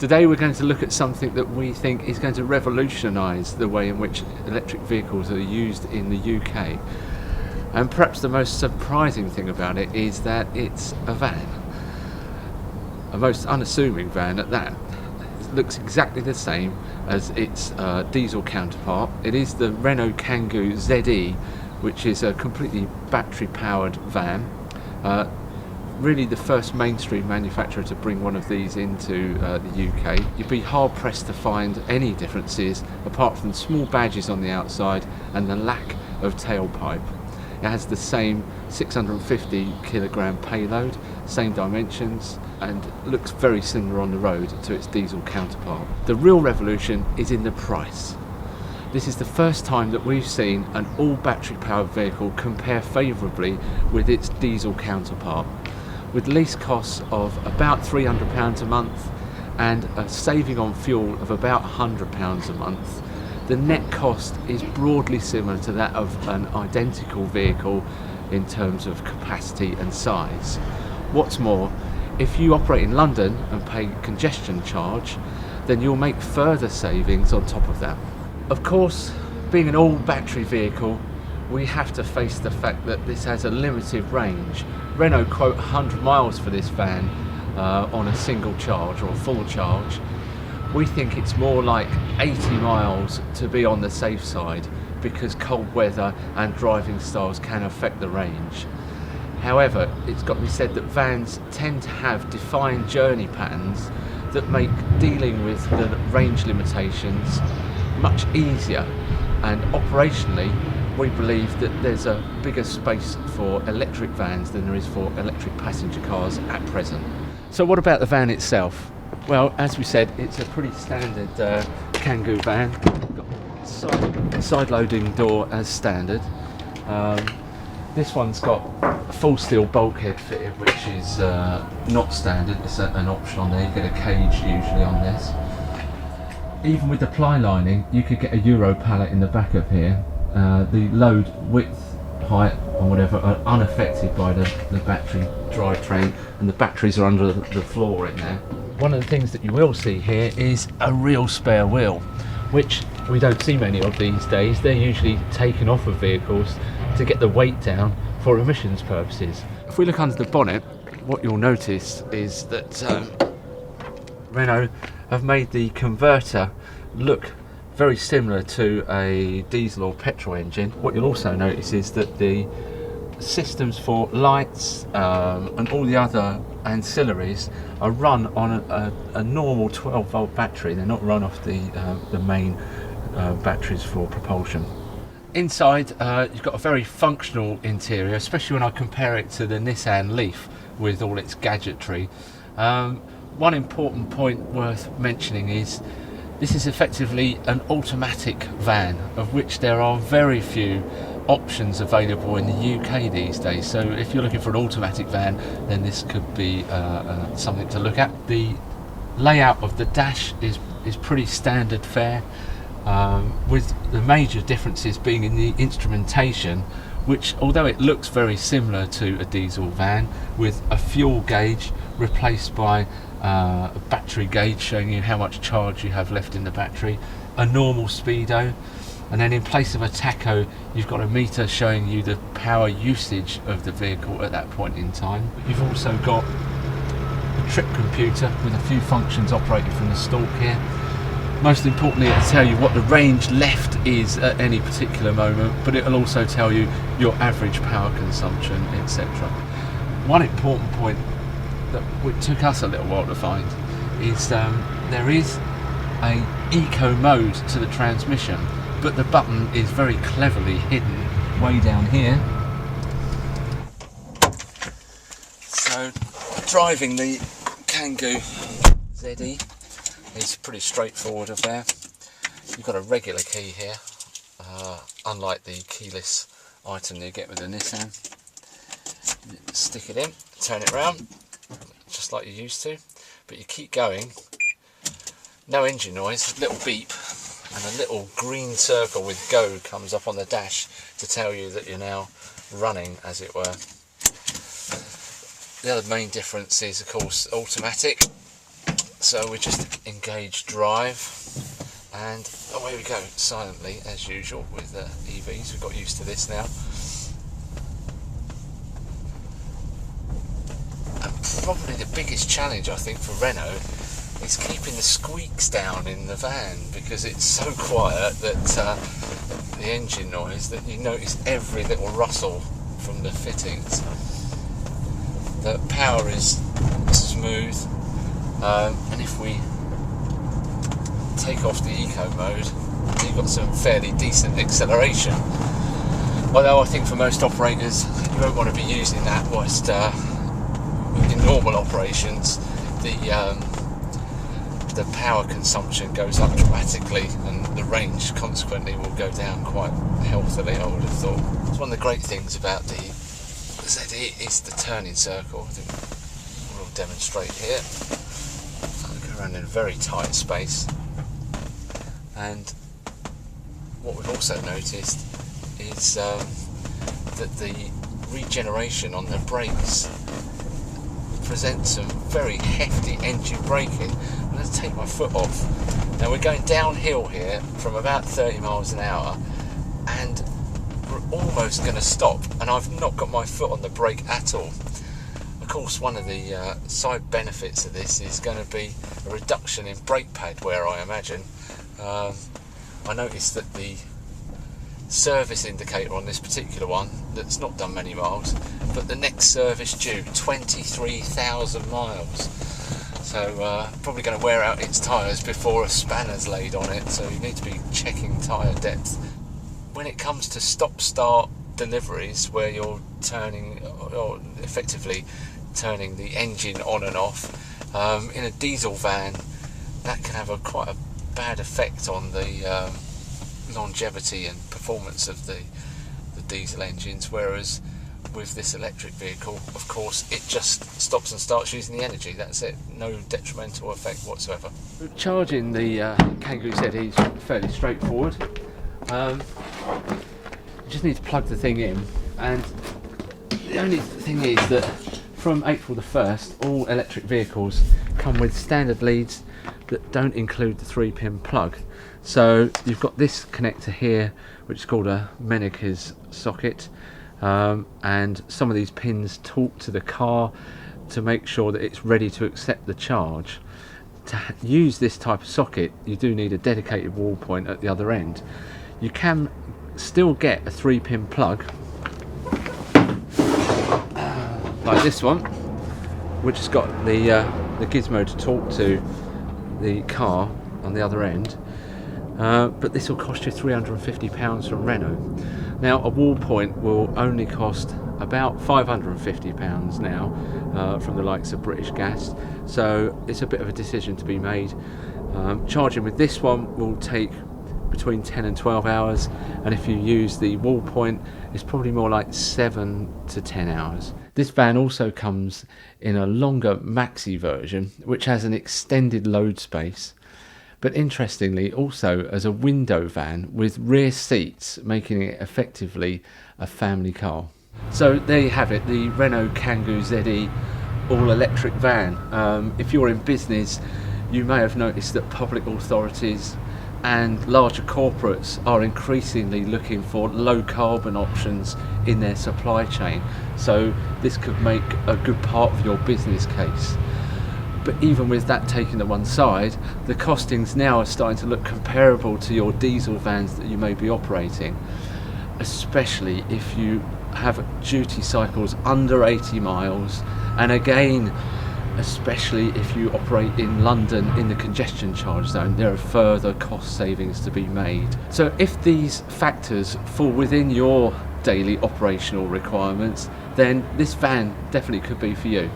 Today we're going to look at something that we think is going to revolutionise the way in which electric vehicles are used in the UK. And perhaps the most surprising thing about it is that it's a van. A most unassuming van at that. It looks exactly the same as its diesel counterpart. It is the Renault Kangoo ZE, which is a completely battery powered van. Really the first mainstream manufacturer to bring one of these into the UK. You'd be hard pressed to find any differences apart from small badges on the outside and the lack of tailpipe. It has the same 650 kilogram payload, same dimensions, and looks very similar on the road to its diesel counterpart. The real revolution is in the price. This is the first time that we've seen an all battery powered vehicle compare favourably with its diesel counterpart. With lease costs of about £300 a month and a saving on fuel of about £100 a month, the net cost is broadly similar to that of an identical vehicle in terms of capacity and size. What's more, if you operate in London and pay congestion charge, then you'll make further savings on top of that. Of course, being an all battery vehicle, we have to face the fact that this has a limited range. Renault quote 100 miles for this van on a single charge or a full charge. We think it's more like 80 miles to be on the safe side because cold weather and driving styles can affect the range. However, it's got to be said that vans tend to have defined journey patterns that make dealing with the range limitations much easier, and operationally we believe that there's a bigger space for electric vans than there is for electric passenger cars at present. So what about the van itself? Well, as we said, it's a pretty standard Kangoo van. Got side loading door as standard. This one's got a full steel bulkhead fitted, which is not standard. It's an option on there. You get a cage usually on this. Even with the ply lining, you could get a Euro pallet in the back of here. The load, width, height and whatever are unaffected by the battery drivetrain, and the batteries are under the floor in there. One of the things that you will see here is a real spare wheel, which we don't see many of these days. They're usually taken off of vehicles to get the weight down for emissions purposes. If we look under the bonnet, what you'll notice is that Renault have made the converter look very similar to a diesel or petrol engine. What you'll also notice is that the systems for lights and all the other ancillaries are run on a normal 12-volt battery. They're not run off the main batteries for propulsion. Inside, you've got a very functional interior, especially when I compare it to the Nissan Leaf with all its gadgetry. One important point worth mentioning is this is effectively an automatic van, of which there are very few options available in the UK these days. So if you're looking for an automatic van, then this could be something to look at. The layout of the dash is pretty standard fare, with the major differences being in the instrumentation, which, although it looks very similar to a diesel van, with a fuel gauge replaced by a battery gauge showing you how much charge you have left in the battery, a normal speedo, and then in place of a tacho you've got a meter showing you the power usage of the vehicle at that point in time. You've also got a trip computer with a few functions operating from the stalk here. Most importantly, it'll tell you what the range left is at any particular moment, but it'll also tell you your average power consumption, etc. One important point that it took us a little while to find is there is an eco mode to the transmission, but the button is very cleverly hidden way down here. So driving the Kangoo ZE is pretty straightforward affair. You've got a regular key here, unlike the keyless item you get with the Nissan. Stick it in, turn it round, just like you used to, but you keep going. No engine noise, little beep, and a little green circle with go comes up on the dash to tell you that you're now running, as it were. The other main difference is, of course, automatic. So we just engage drive, and away we go, silently as usual with EVs. We've got used to this now. And probably the biggest challenge, I think, for Renault is keeping the squeaks down in the van, because it's so quiet that the engine noise, that you notice every little rustle from the fittings. The power is smooth, and if we take off the eco mode, you've got some fairly decent acceleration. Although I think for most operators you won't want to be using that whilst in normal operations. The power consumption goes up dramatically, and the range consequently will go down quite healthily, I would have thought. It's one of the great things about the ZE is the turning circle. I think we'll demonstrate here. I'll go around in a very tight space, and what we've also noticed is that the regeneration on the brakes presents some very hefty engine braking. I'm going to take my foot off. Now we're going downhill here from about 30 miles an hour, and we're almost going to stop, and I've not got my foot on the brake at all. Of course, one of the side benefits of this is going to be a reduction in brake pad wear, I imagine. I noticed that the service indicator on this particular one, that's not done many miles, but the next service due 23,000 miles. So probably going to wear out its tyres before a spanner's laid on it, so you need to be checking tyre depth. When it comes to stop-start deliveries, where you're turning, or effectively turning the engine on and off, in a diesel van, that can have quite a bad effect on the longevity and performance of the diesel engines, whereas with this electric vehicle, of course, it just stops and starts using the energy. That's it, no detrimental effect whatsoever. Charging the Kangoo ZE is fairly straightforward. You just need to plug the thing in, and the only thing is that from April the 1st, all electric vehicles come with standard leads that don't include the 3-pin plug. So you've got this connector here, which is called a Mennekes socket, and some of these pins talk to the car to make sure that it's ready to accept the charge. To use this type of socket, you do need a dedicated wall point at the other end. You can still get a 3-pin plug like this one, which has got the gizmo to talk to the car on the other end, but this will cost you £350 from Renault. Now a wall point will only cost about £550 now from the likes of British Gas, so it's a bit of a decision to be made. Charging with this one will take between 10 and 12 hours, and if you use the wall point, it's probably more like 7 to 10 hours. This van also comes in a longer maxi version, which has an extended load space, but interestingly also as a window van with rear seats, making it effectively a family car. So there you have it, the Renault Kangoo ZE all-electric van. If you're in business, you may have noticed that public authorities and larger corporates are increasingly looking for low carbon options in their supply chain, so this could make a good part of your business case. But even with that taken to one side, the costings now are starting to look comparable to your diesel vans that you may be operating, especially if you have duty cycles under 80 miles, and again, especially if you operate in London in the congestion charge zone, there are further cost savings to be made. So if these factors fall within your daily operational requirements, then this van definitely could be for you.